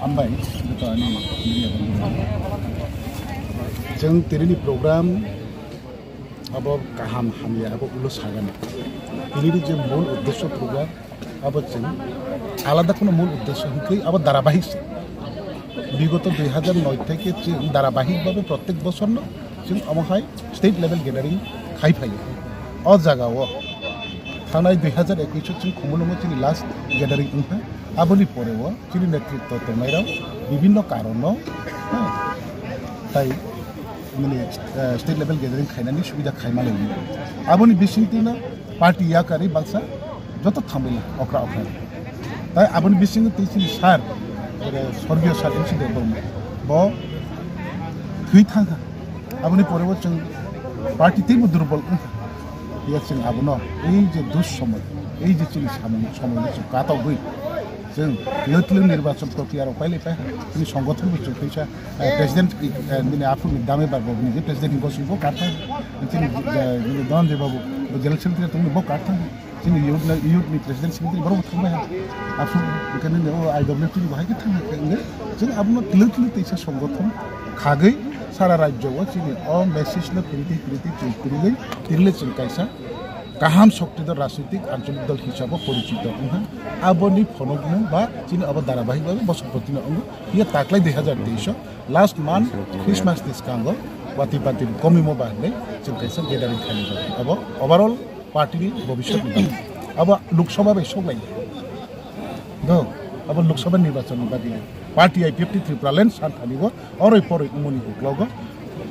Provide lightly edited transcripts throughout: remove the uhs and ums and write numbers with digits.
हामबाय बेथ'आनि जों तेरिनि प्रोग्राम अब गाहाम हामया अब उल्लो सागान तेरिनि जो मूल उद्देश्य प्रोग्राम अब जों आलादा कोनो मूल उद्देश्य हंखै अब धाराबाहिक विगत 2009 থেকে जों धाराबाहिकभाবে प्रत्येक बছरनो जों अमहाय स्टेट लेवल गैदारिं खायफायो अ जागाव थांनाय 2021 जों खुमलुंग जोंनि लास्ट गैदारिं उनहा आबोनि परेव जोंनि नेतृत्व तनायराव विभिन्न कारणव ताई माने स्टेट लेवल गैदारिं खायनानि सुबिदा खायमालायनि आबोनि बिसिंतिनो पार्टी याकारि बाक्सा जत थांबेला अख्रा अख्रा ताई आबोनि बिसिं तिसिनि सार स्वर्गीय सार इनसिडेंट दं ब थै थांगा आबोनि परेव जों पार्टी तेबो दुर्बल या जों आबोनो এই যে দুঃসময় এই যে চিনি সময় जों कातावबै जों लोथलो निर्वाचन प्रक्रिया पाइले पाइ जोंनि संगठन बिचु फैसा प्रेसिडेंट दिनै आफुनि दामे बारबोनि जे प्रेसिडेंट गसिबो काटा जोंनि दन जेबाबु जनरल सेक्रेटारि तुमनि बो काटा जोंनि युथनि प्रेसिडेंट सेक्रेटारि बरो थांबाय आफु बेखायनो आईडब्लिउटी नि बाहाय थांनाय जों आबनो लोथलो तैसा संगठन खागै सारा राज्यआव जोंनि अ मेसेजनो फिरिति चुइपिरिलै तिरले जों कायसा गाहाम शक्तिधर राजनीतिक आंचलिक दल हिसाबै परिचित आबोनि फनगनो बा जोंनि अब धाराबाहिकभावे बसपतिनो अंग ये ताकलाय 2023 लास्ट मान्थ क्रिसमास दिसकांगो वातिपाति कमिमो बाहले जों कायसा गेदारिं खालामो अब ओवरऑल पार्टीनि भविष्य अब लोकसभा बैसोलाय दो अब लोकसभा निर्वाचन बादि पार्टी आईपीएफटी त्रिपुरालैंड सानथानिबो अरै परै उमनि उक्लावगो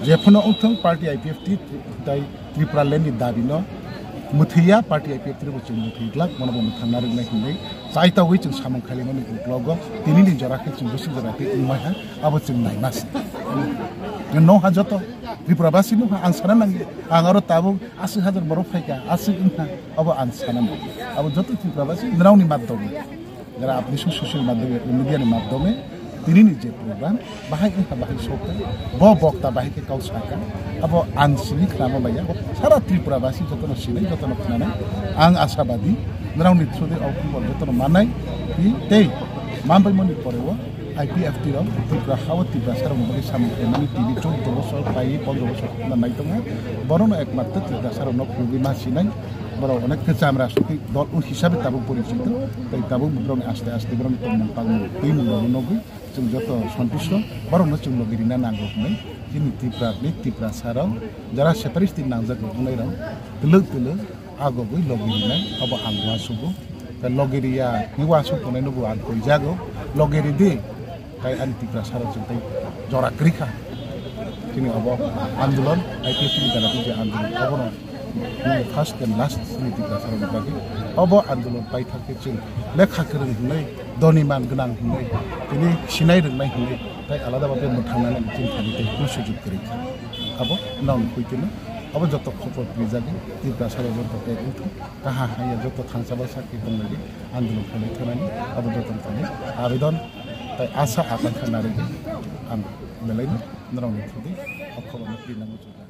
जेफोनो उथों पार्टी आईपीएफटी दाय त्रिपुरालैंडनि दाबिनो मुथैया पार्टी आईपीएफटी बो जों मुथैग्ला मनबो थांना रोंनाय होननाय जायतावै जों सामं खालिमानि उक्लावगो दिनैनि जराखै जों गोसो जराखै उमाहा अब जों नायमास न हाजत त्रिपुराबासी न आं साना नांगि आं आरो ताबो 80,000 बर' फायका 80 इनहा अब आं साना अब जत त्रिपुराबासी नरावनि माध्यमे जरा अपनी सोशल माध्यमे मीडिया नि माध्यमे दिनैनि जे प्रोग्राम बाहाय इनहा बाहाय सौका ब बक्ता बाहाय के काउ साका अब आं सिनि खालामो बाया सारा त्रिपुराबासी जतन सिनै जतन खानाय आं आशाबादी नरावनि थ्रुदे अखुबल जतन मानाय हि तै मामबाय मनि परेव आईपीएफटी रो त्रिपुरा हाव त्रिपुरा सारा मनि सामने मनि टीवी 14 बছর पाइ 15 बছर नाय दङ बरनो एकमात्र त्रिपुरा सारा न खुबि मासिनाय बरो अनेक केचाम राजनीतिक दल उन हिसाबै ताबो परिचित तै ताबो मुद्रन आस्ते आस्ते बरन तमन पागन दै मुद्रन नगै जों जत सन्तुष्ट बरनो जों लगिरिना नांगौ होननाय जोंनि त्रिपुरा साराव जरा सेपारेटिस्ट नांजागौ होननाय राव तलो आगबै लगिरिना अब आंगवा सुबो ता लगिरिया निवासु कोनैनबो आग जागौ लगिरि दे ताई आन त्रिपुरा साराव जों तै जरा ग्रिखा जोंनि अब आन्दोलन आईपीएफटी दाराबो जे आन्दोलन अबनो फार्स्ट एंड लास्ट त्रिपुरा साराव बागै अब आन्दोलन बाय थाके जों लेखा गोरों होननाय धनिमान गोनां होननाय दिनै सिनाय रोंनाय होननाय ताई आलादाभाবে मोथांनानै जों थानिखौ सुजुग करै अब नाव फैतेनो अब जत खबर प्रिजागे त्रिपुरा साराव जत एक उठो काहा हाया जत थांसाबा साखि होननाय आन्दोलन खालामनाय थानानै अब जतन थानाय आवेदन ताई आशा आकांक्षा नारेगे आं बेलायनो नावनि थुदि खबरनो प्रिनांगौ